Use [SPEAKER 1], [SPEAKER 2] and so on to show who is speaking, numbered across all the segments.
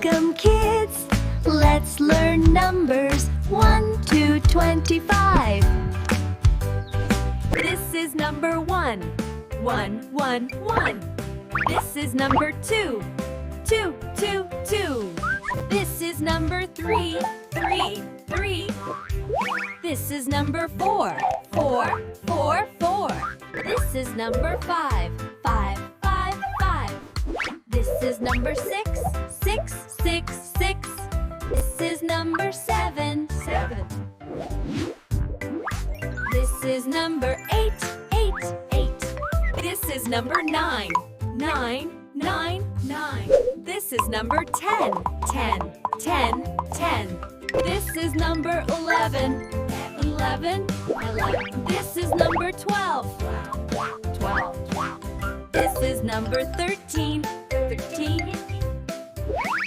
[SPEAKER 1] Welcome, kids. Let's learn numbers 1 to 25. This is number 1. 1, 1, 1. This is number 2. 2, 2, 2. This is number 3. 3, 3. This is number 4. 4, 4, 4. This is number 5. 5, 5, 5. This is number 6. 6, 6, 6. This is number 7. 7. This is number 8. 8, 8. This is number 9. 9, 9, 9. This is number 10. 10, 10, 10. This is number 11. 11, 11. This is number 12. 12. This is number 13. 13.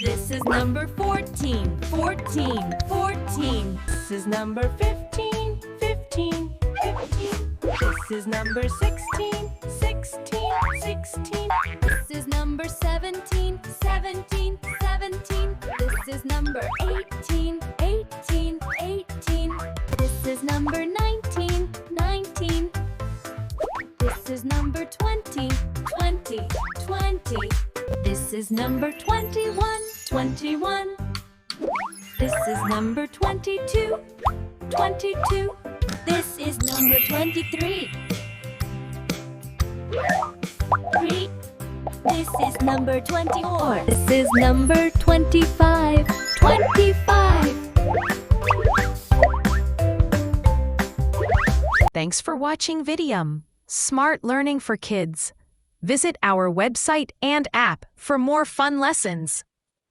[SPEAKER 1] This is number 14. 14, 14.
[SPEAKER 2] This is number 15, 15, 15. This is number 16, 16, 16.
[SPEAKER 1] This is number 17. 17, 17. This is number 18. 18, 18. This is number 19. 19. This is number 20. 20, 20. This is number 21. 21. This is number 22. 22. This is number 23. 3. This is number 24. This is number 25. 25.
[SPEAKER 3] Thanks for watching Vidyom, Smart Learning for Kids. Visit our website and app for more fun lessons.